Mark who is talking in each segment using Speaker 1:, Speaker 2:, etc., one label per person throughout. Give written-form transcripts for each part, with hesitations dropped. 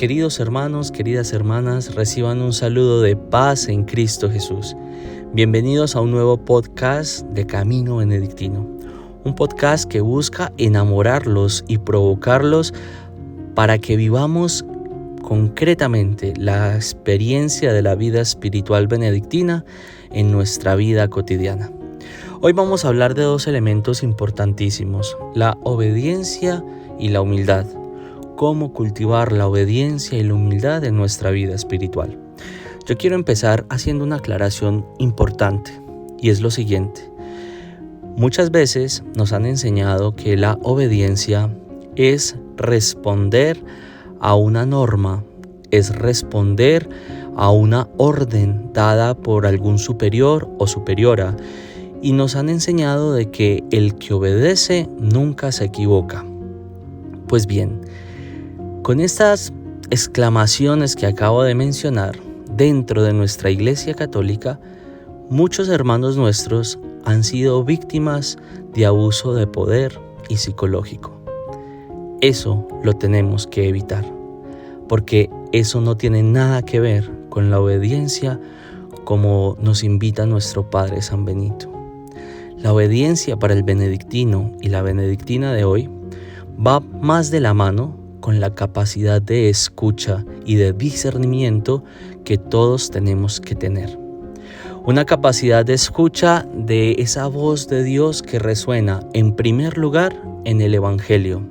Speaker 1: queridos hermanos, queridas hermanas, reciban un saludo de paz en Cristo Jesús. Bienvenidos a un nuevo podcast de Camino Benedictino, un podcast que busca enamorarlos y provocarlos para que vivamos concretamente la experiencia de la vida espiritual benedictina en nuestra vida cotidiana. Hoy vamos a hablar de dos elementos importantísimos, la obediencia y la humildad. Cómo cultivar la obediencia y la humildad en nuestra vida espiritual. Yo quiero empezar haciendo una aclaración importante y es lo siguiente. Muchas veces nos han enseñado que la obediencia es responder a una norma, es responder a una orden dada por algún superior o superiora y nos han enseñado de que el que obedece nunca se equivoca. Pues bien, con estas exclamaciones que acabo de mencionar, dentro de nuestra Iglesia Católica, muchos hermanos nuestros han sido víctimas de abuso de poder y psicológico. Eso lo tenemos que evitar, porque eso no tiene nada que ver con la obediencia como nos invita nuestro Padre San Benito. La obediencia para el benedictino y la benedictina de hoy va más de la mano con la capacidad de escucha y de discernimiento que todos tenemos que tener. Una capacidad de escucha de esa voz de Dios que resuena en primer lugar en el Evangelio,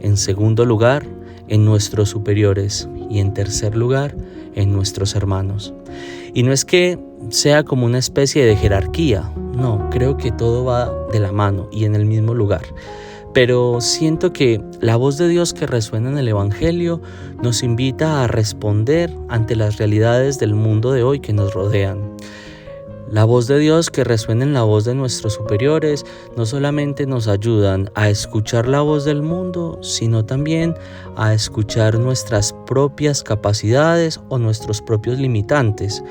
Speaker 1: en segundo lugar en nuestros superiores y en tercer lugar en nuestros hermanos. Y no es que sea como una especie de jerarquía, no, creo que todo va de la mano y en el mismo lugar. Pero siento que la voz de Dios que resuena en el Evangelio nos invita a responder ante las realidades del mundo de hoy que nos rodean. La voz de Dios que resuena en la voz de nuestros superiores no solamente nos ayudan a escuchar la voz del mundo, sino también a escuchar nuestras propias capacidades o nuestros propios limitantes.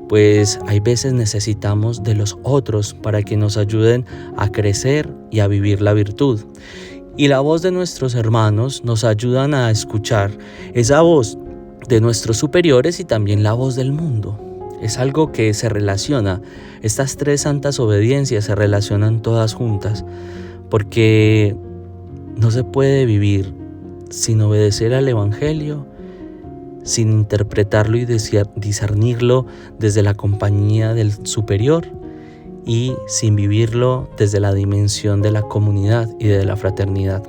Speaker 1: Pues hay veces necesitamos de los otros para que nos ayuden a crecer y a vivir la virtud. Y la voz de nuestros hermanos nos ayudan a escuchar esa voz de nuestros superiores y también la voz del mundo. Es algo que se relaciona, estas tres santas obediencias se relacionan todas juntas, porque no se puede vivir sin obedecer al Evangelio, sin interpretarlo y discernirlo desde la compañía del superior y sin vivirlo desde la dimensión de la comunidad y de la fraternidad.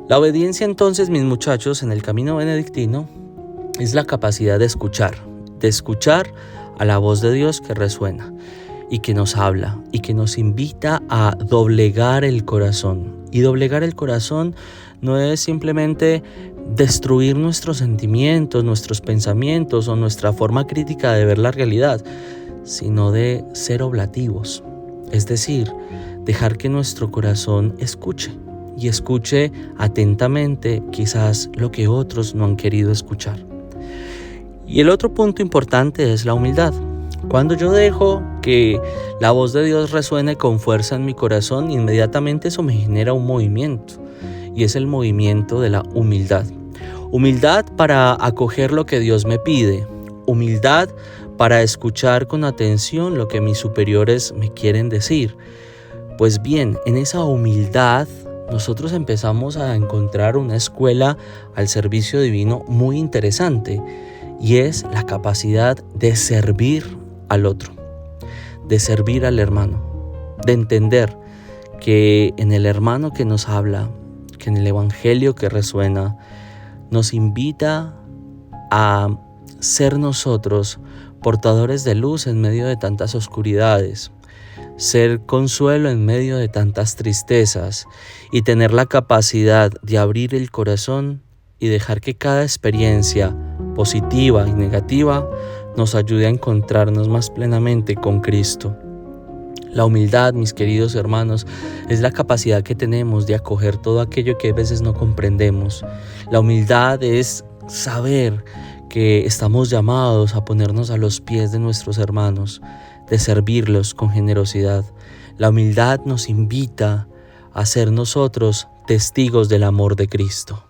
Speaker 1: La obediencia entonces, mis muchachos, en el camino benedictino es la capacidad de escuchar a la voz de Dios que resuena y que nos habla y que nos invita a doblegar el corazón. Y doblegar el corazón no es simplemente destruir nuestros sentimientos, nuestros pensamientos o nuestra forma crítica de ver la realidad, sino de ser oblativos, es decir, dejar que nuestro corazón escuche y escuche atentamente quizás lo que otros no han querido escuchar. Y el otro punto importante es la humildad. Cuando yo dejo que la voz de Dios resuene con fuerza en mi corazón, inmediatamente eso me genera un movimiento. Y es el movimiento de la humildad. Humildad para acoger lo que Dios me pide. Humildad para escuchar con atención lo que mis superiores me quieren decir. Pues bien, en esa humildad nosotros empezamos a encontrar una escuela al servicio divino muy interesante. Y es la capacidad de servir al otro, de servir al hermano, de entender que en el hermano que nos habla, que en el Evangelio que resuena, nos invita a ser nosotros portadores de luz en medio de tantas oscuridades, ser consuelo en medio de tantas tristezas y tener la capacidad de abrir el corazón y dejar que cada experiencia positiva y negativa nos ayude a encontrarnos más plenamente con Cristo. La humildad, mis queridos hermanos, es la capacidad que tenemos de acoger todo aquello que a veces no comprendemos. La humildad es saber que estamos llamados a ponernos a los pies de nuestros hermanos, de servirlos con generosidad. La humildad nos invita a ser nosotros testigos del amor de Cristo.